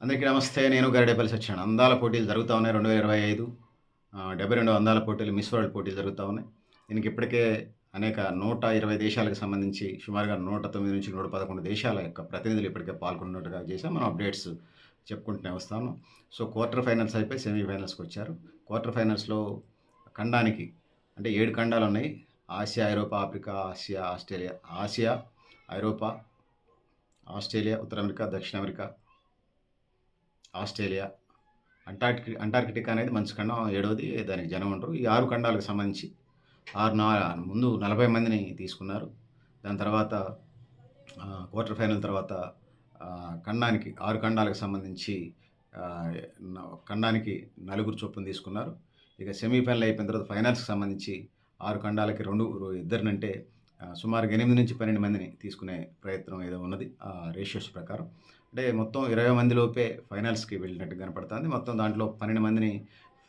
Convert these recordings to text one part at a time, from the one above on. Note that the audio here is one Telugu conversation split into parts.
అందరికీ నమస్తే. నేను గరిడేపల్లి సత్యనారాయణ. అందాల పోటీలు జరుగుతా ఉన్నాయి 2025 72 అందాల పోటీలు, మిస్ వరల్డ్ పోటీలు జరుగుతా ఉన్నాయి. దీనికి ఇప్పటికే అనేక 120 దేశాలకు సంబంధించి సుమారుగా 109 నుంచి 111 దేశాల యొక్క ప్రతినిధులు ఇప్పటికే పాల్గొన్నట్టుగా చేశాం. మనం అప్డేట్స్ చెప్పుకుంటూనే వస్తాము. సో, క్వార్టర్ ఫైనల్స్ అయిపోయి సెమీఫైనల్స్‌కొచ్చారు. క్వార్టర్ ఫైనల్స్‌లో ఖండానికి అంటే 7 ఖండాలున్నాయి. ఆసియా, ఐరోపా, ఆఫ్రికా, ఆసియా, ఆస్ట్రేలియా. ఆసియా, ఐరోపా, ఆస్ట్రేలియా, ఉత్తర అమెరికా, దక్షిణ అమెరికా, ఆస్ట్రేలియా, అంటార్కిటికా అనేది మంచు ఖండం, ఏడవది. దానికి జనం ఉండరు. ఈ 6 ఖండాలకు సంబంధించి ముందు 40 మందిని తీసుకున్నారు. దాని తర్వాత క్వార్టర్ ఫైనల్ తర్వాత ఖండానికి 6 ఖండాలకు సంబంధించి ఆహ్, ఖండానికి నలుగురు చొప్పున తీసుకున్నారు. ఇక సెమీఫైనల్ అయిపోయిన తర్వాత ఫైనల్స్‌కి సంబంధించి 6 ఖండాలకి ఇద్దరినంటే సుమారుగా 8-12 మందిని తీసుకునే ప్రయత్నం ఏదో ఉన్నది రేషియోస్ ప్రకారం. అంటే మొత్తం 20 మంది లోపే ఫైనల్స్‌కి వెళ్ళినట్టు కనపడుతుంది. మొత్తం దాంట్లో 12 మందిని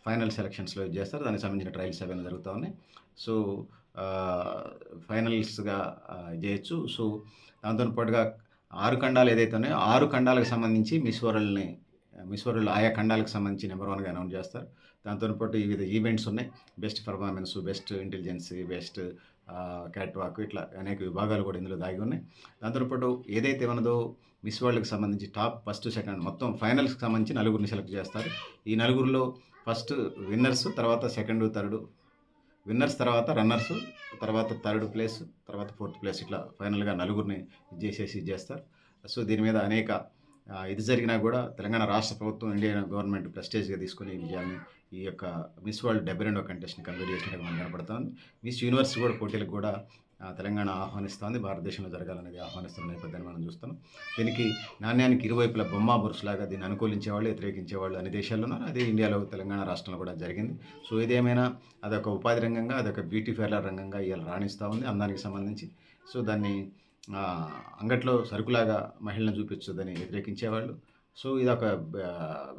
ఫైనల్ సెలక్షన్స్‌లో చేస్తారు. దానికి సంబంధించిన ట్రయల్స్ అవన్నీ జరుగుతా ఉన్నాయి. సో, ఆహ్, ఫైనల్స్‌గా చేయొచ్చు. సో, దాంతో పాటుగా 6 ఖండాలు ఏదైతే ఉన్నాయో 6 ఖండాలకు సంబంధించి మిస్ వరల్డ్ ఆయా ఖండాలకు సంబంధించి నంబర్ 1గా అనౌన్స్ చేస్తారు. దాంతో పాటు వివిధ ఈవెంట్స్ ఉన్నాయి. Best performance, best intelligence, best cat walk, ఇట్లా అనేక విభాగాలు కూడా ఇందులో దాగి ఉన్నాయి. దాంతో పాటు ఏదైతే ఉన్నదో మిస్ వరల్డ్‌కి సంబంధించి టాప్ ఫస్ట్, సెకండ్ మొత్తం ఫైనల్స్‌కి సంబంధించి నలుగురిని సెలెక్ట్ చేస్తారు. ఈ నలుగురిలో ఫస్ట్ విన్నర్స్, తర్వాత సెకండు, థర్డు, విన్నర్స్ తర్వాత రన్నర్స్, తర్వాత థర్డ్ ప్లేస్, తర్వాత ఫోర్త్ ప్లేస్, ఇట్లా ఫైనల్‌గా నలుగురిని చేస్తారు. సో, దీని మీద అనేక ఇది జరిగినా కూడా తెలంగాణ రాష్ట్ర ప్రభుత్వం, ఇండియన్ గవర్నమెంట్ ప్రెస్టేజ్‌గా తీసుకొని ఈ విజయాన్ని, ఈ యొక్క మిస్ వరల్డ్ 72వ కంటెస్ట్‌ని కంప్లీట్ చేసినట్టుగా మనకు కనపడుతోంది. మిస్ యూనివర్స్ కూడా పోటీలకు కూడా తెలంగాణ ఆహ్వానిస్తోంది. భారతదేశంలో జరగాలనేది ఆహ్వానిస్తున్న నేపథ్యాన్ని మనం చూస్తున్నాం. దీనికి నాణ్యానికి ఇరువైపులా బొమ్మ బొరుసులాగా దీన్ని అనుకూలించేవాళ్ళు, వ్యతిరేకించేవాళ్ళు అన్ని దేశాల్లో ఉన్నారు. అదే ఇండియాలో, తెలంగాణ రాష్ట్రంలో కూడా జరిగింది. సో, ఏదేమైనా అదొక ఉపాధి రంగంగా, అదొక బ్యూటీ పార్లర్ రంగంగా ఇవాళ రాణిస్తూ ఉంది అందానికి సంబంధించి. సో, దాన్ని అంగట్లో సరుకులాగా మహిళలను చూపించొద్దని వ్యతిరేకించేవాళ్ళు. సో, ఇదొక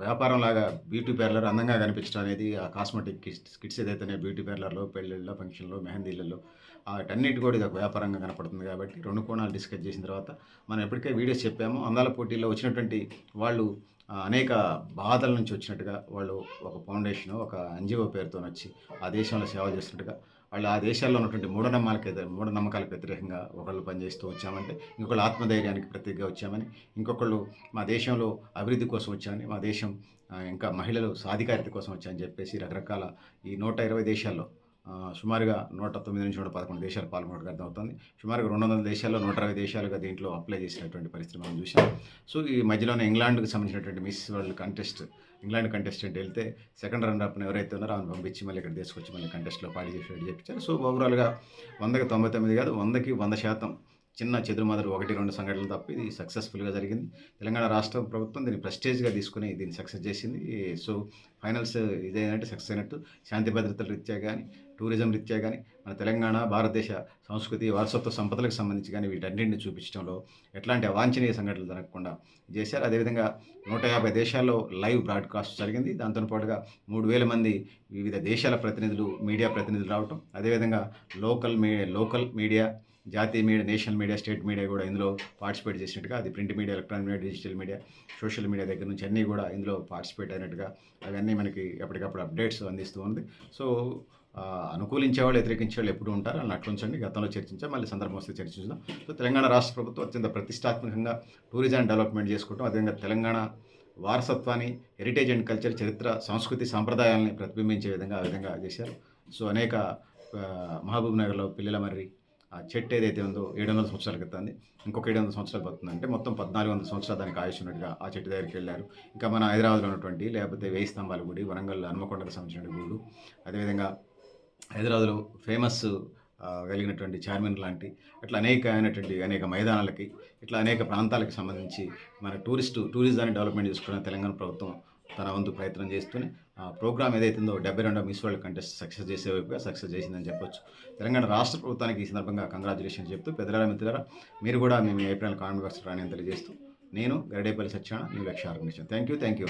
వ్యాపారంలాగా బ్యూటీ పార్లర్ అందంగా కనిపించడం అనేది ఆ కాస్మెటిక్ కిట్స్ ఏదైతే బ్యూటీ పార్లర్‌లో, పెళ్ళిళ్ళలో, ఫంక్షన్‌లో, మెహందీలలో వాటన్నిటి కూడా ఇదొక వ్యాపారంగా కనపడుతుంది కాబట్టి 2 కోణాలు డిస్కస్ చేసిన తర్వాత మనం ఇప్పటికే వీడియోస్ చెప్పాము. అందాల పోటీల్లో వచ్చినటువంటి వాళ్ళు అనేక బాధల నుంచి వచ్చినట్టుగా వాళ్ళు ఒక ఫౌండేషను, ఒక ఎన్‌జీఓ పేరుతోనొచ్చి ఆ దేశంలో సేవ చేస్తున్నట్టుగా, వాళ్ళు ఆ దేశాల్లో ఉన్నటువంటి మూఢనమ్మకాలకు వ్యతిరేకంగా ఒకళ్ళు పనిచేస్తూ వచ్చామంటే, ఇంకొకళ్ళు ఆత్మధైర్యానికి ప్రతీకగా వచ్చామని, ఇంకొకళ్ళు మా దేశంలో అభివృద్ధి కోసం వచ్చామని, మా దేశం ఇంకా మహిళలు సాధికారిత కోసం వచ్చాయని చెప్పేసి రకరకాల ఈ 120 దేశాల్లో సుమారుగా 109 నుంచి 111 దేశాలు పాల్గొన్నట్టుగా అర్థమవుతుంది. సుమారుగా 200 దేశాల్లో 120 దేశాలుగా దీంట్లో అప్లై చేసినటువంటి పరిస్థితి మనం చూసాం. సో, ఈ మధ్యలోనే ఇంగ్లాండ్‌కి సంబంధించినటువంటి మిస్ వరల్డ్ ఇంగ్లాండ్ కంటెస్టెంట్ వెళ్తే సెకండ్ రన్నర్ అప్‌ని ఎవరైతే ఉన్నారో ఆమెను పంపించి మళ్ళీ ఇక్కడ తీసుకొచ్చి మళ్ళీ కంటెస్ట్‌లో పార్టీ చేసి చేపించారు. సో, ఓవరాల్‌గా 100కి 99 కాదు, 100కి 100% చిన్న చెదురుమదురు 1, 2 సంఘటనలు తప్ప ఇది సక్సెస్‌ఫుల్‌గా జరిగింది. తెలంగాణ రాష్ట్ర ప్రభుత్వం దీన్ని ప్రెస్టీజ్‌గా తీసుకొని దీన్ని సక్సెస్ చేసింది. సో, ఫైనల్స్ ఇదేంటంటే సక్సెస్ అయినట్టు. శాంతి భద్రతల రీత్యా గానీ, టూరిజం రీత్యా గానీ, మన తెలంగాణ, భారతదేశ సంస్కృతి, వారసత్వ సంపదలకు సంబంధించి కానీ వీటన్నింటిని చూపించడంలో ఎట్లాంటి అవాంఛనీయ సంఘటనలు జరగకుండా చేశారు. అదేవిధంగా 150 దేశాల్లో లైవ్ బ్రాడ్‌కాస్ట్ జరిగింది. దాంతో పాటుగా 3000 మంది వివిధ దేశాల ప్రతినిధులు, మీడియా ప్రతినిధులు రావటం, అదేవిధంగా లోకల్ మీడియా, జాతీయ media, national media, state media కూడా ఇందులో పార్టిసిపేట్ చేసినట్టుగా, అది print media, electronic media, digital media, social media దగ్గర నుంచి అన్నీ కూడా ఇందులో పార్టిసిపేట్ అయినట్టుగా అవన్నీ మనకి ఎప్పటికప్పుడు అప్డేట్స్ అందిస్తూ ఉంది. సో, అనుకూలించేవాళ్ళు, వ్యతిరేకించేవాళ్ళు ఎప్పుడూ ఉంటారు. వాళ్ళని అట్లుంచండి. గతంలో చర్చించాం, మళ్ళీ సందర్భం వస్తే చర్చించుదాం. సో, తెలంగాణ రాష్ట్ర ప్రభుత్వం అత్యంత ప్రతిష్టాత్మకంగా టూరిజం డెవలప్మెంట్ చేసుకుంటాం. అదేవిధంగా తెలంగాణ వారసత్వాన్ని, హెరిటేజ్ అండ్ కల్చర్, చరిత్ర, సంస్కృతి, సాంప్రదాయాలని ప్రతిబింబించే విధంగా ఆ విధంగా చేశారు. సో, అనేక మహబూబ్ నగర్‌లో పిల్లలమర్రి ఆ చెట్టు ఏదైతే ఉందో 700 సంవత్సరాల క్రితంది, ఇంకొక 700 సంవత్సరాలు బతుకుతుందంటే మొత్తం 1400 సంవత్సరాలు దానికి ఆయుష్ ఉన్నట్టుగా ఆ చెట్టు దగ్గరికి వెళ్ళారు. ఇంకా మన హైదరాబాద్లో ఉన్నటువంటి లేకపోతే 1000 స్తంభాల గుడి, వరంగల్ హన్మకొండకు సంబంధించిన గుళ్ళు, అదేవిధంగా హైదరాబాద్లో ఫేమస్ కలిగినటువంటి చార్మినార్ లాంటి అట్లా అనేక మైదానాలకి, ఇట్లా అనేక ప్రాంతాలకు సంబంధించి మన టూరిజాన్ని డెవలప్మెంట్ చేసుకోవడానికి తెలంగాణ ప్రభుత్వం తన వంతు ప్రయత్నం చేస్తూనే ప్రోగ్రామ్ ఏదైతే ఉందో 72వ మిస్ వరల్డ్ కంటెస్ట్ సక్సెస్ చేసే వైపుగా సక్సెస్ చేసిందని చెప్పొచ్చు. తెలంగాణ రాష్ట్ర ప్రభుత్వానికి ఈ సందర్భంగా కంగ్రాచులేషన్స్ చెప్తూ, పెద్దలారా మిత్రులారా మీరు కూడా మీ అభిప్రాయాలు కామెంట్ బాక్స్‌లో రాని తెలియజేస్తూ, నేను గరిడేపల్లి సత్యనారాయణ, న్యూ లక్ష్య ఆర్గనైజేషన్. Thank you.